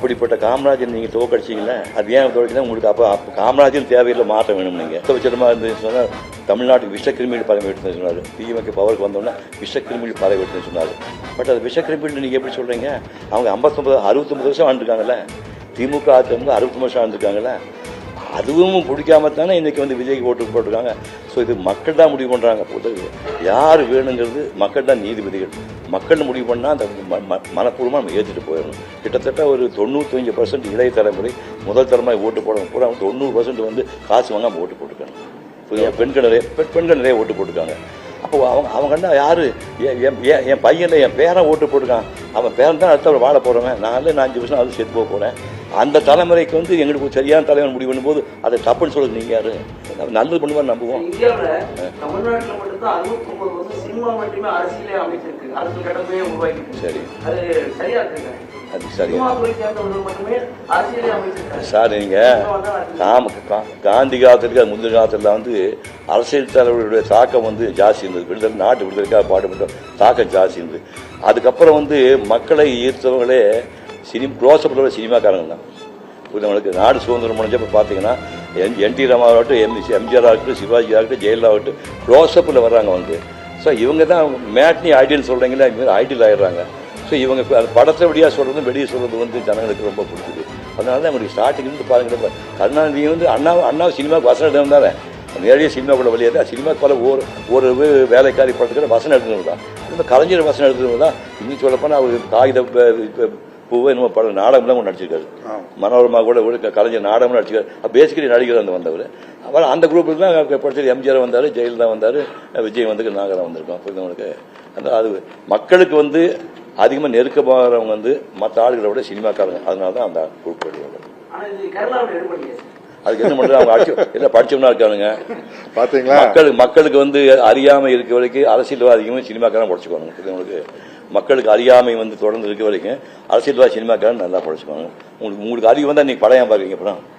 அப்படிப்பட்ட காமராஜர் நீங்கள் தோக்கடிச்சிங்களே, அது ஏன் தோக்கடிச்சா உங்களுக்கு அப்போ காமராஜர் தேவையில்லை, மாற்றம் வேணும். நீங்கள் உச்சமாக இருந்து சொன்னால் தமிழ்நாட்டுக்கு விஷக்கிருமிகள் பதவி எடுத்துன்னு சொன்னார். திமுக பவருக்கு வந்தோன்னா விஷக்கிருமிகள் பதவி எடுத்துன்னு சொன்னார். பட் அது விஷக்கிருமிகள் நீங்கள் எப்படி சொல்கிறீங்க? அவங்க 69 வருஷம் ஆண்டுருக்காங்கல்ல, திமுக ஆட்சி 69 வருஷம் ஆண்டுருக்காங்கல்ல, அதுவும் பிடிக்காம தானே இன்றைக்கி விஜய்க்கு ஓட்டு போட்டிருக்காங்க. ஸோ இது மக்கள் தான் முடிவு பண்ணுறாங்க. யார் வேணுங்கிறது மக்கள் தான் நீதிபதிகள். மக்கள் முடிவு பண்ணால் அந்த மனப்பூர்வமாக நம்ம ஏற்றுட்டு போயிடணும். கிட்டத்தட்ட ஒரு 95% இளைய தலைமுறை முதல் தலைமுறை ஓட்டு போடணும். பூரா 90% காசு வாங்காமல் ஓட்டு போட்டுருக்காங்க. பெண்கள் நிறைய ஓட்டு போட்டுருக்காங்க. அப்போ அவங்க கண்டா யார் என் பையனில் என் பேரன் ஓட்டு போட்டுருக்கான், அவன் பேரன் தான் அடுத்த வாழ போகிறவன், நான் 5 வருஷம் அது சேர்த்து போக போகிறேன். அந்த தலைமுறைக்கு எங்களுக்கு சரியான தலைவன் முடிவு பண்ணும்போது அதை தப்புன்னு சொல்லுது. நீங்கள் யார் நல்லது பண்ணுவார் நம்புவோம். தமிழ்நாட்டில் மட்டும்தான் 69 வருஷம் சினிமா மட்டுமே அரசியலே அமைச்சிருக்கு, அரசு கட்டமே உருவாக்கி. சரி, அது சரியா இருக்குங்க. அது சரி சார். நீங்கள் காந்தி காலத்துக்கு அது முந்தின காலத்தில் அரசியல் தலைவர்களுடைய தாக்கம் ஜாஸ்தி இருந்தது. விடுதலை நாட்டு விடுதலைக்காக பாடுபட்ட தாக்கம் ஜாஸ்தி இருந்தது. அதுக்கப்புறம் மக்களை ஈர்த்தவங்களே க்ளோஸ்அப்பில் சினிமாக்காரங்க தான். புரிதவங்களுக்கு நாடு சுதந்திரம் முடிஞ்சப்போ பார்த்தீங்கன்னா என்டி ராமாவாகட்டும், எம்ஜிஆர் ஆகட்டும், சிவாஜி ஆகட்டும், ஜெயலலிதா ஆகட்டும், க்ளோஸ்அப்பில் வர்றாங்க. ஸோ இவங்க தான் மேட்னி ஐடியல் சொல்கிறீங்களா, இதுமாதிரி ஐடியல் ஆகிடுறாங்க. ஸோ இவங்க அது படத்தை வெளியாக சொல்கிறது, வெளியே சொல்கிறது ஜனங்களுக்கு ரொம்ப பிடிக்குது. அதனால தான் உங்களுக்கு ஸ்டார்டிங்லேருந்து பாருங்கள், கருணாநிதி அண்ணா சினிமாவுக்கு வசனம் எடுத்து வந்தார். நேரடியாக சினிமாக்குள்ள வெளியே சினிமாவுக்கு பல ஒரு வேலைக்காரி படத்துக்கு வசனம் எடுத்துக்கிறது தான். இந்த கலைஞர் வசனம் எடுத்துக்கிறது தான். இன்னும் சொல்லப்போனால் அவர் காகித பூவை இன்னும் படம் நாடகம்லாம் கூட நடிச்சிருக்காரு. மனோரமா கூட கலைஞர் நாடகம் நடிச்சிருக்காரு. பேசிக்கலி நடிகர் வந்தவர். அப்புறம் அந்த குரூப்புக்கு தான் படிச்சது எம்ஜிஆர் வந்தார், ஜெயலலிதா வந்தார், விஜய் நாங்கள் தான் வந்திருக்கோம். புரிந்தவங்களுக்கு அது மக்களுக்கு அதிகமாக நெருக்கமாகறவங்க மற்ற ஆளுகளை விட சினிமாக்காரங்க. அதனால தான் அந்த குரூப் அதுக்கு என்ன பண்ணுறது, அவங்க எல்லாம் படிச்சவனா இருக்கானுங்க. பார்த்தீங்களா, மக்களுக்கு அறியாமை இருக்க வரைக்கும் அரசியல்வாதிகளும் சினிமாக்காரன் படிச்சுக்கோங்க. புரியுது, மக்களுக்கு அறியாமை தொடர்ந்து இருக்க வரைக்கும் அரசியல்வாதி சினிமாக்காரன் நல்லா படிச்சுக்கோங்க. உங்களுக்கு அறிவு வந்தால் நீங்கள் படம் பார்க்குறீங்க. அப்புறம்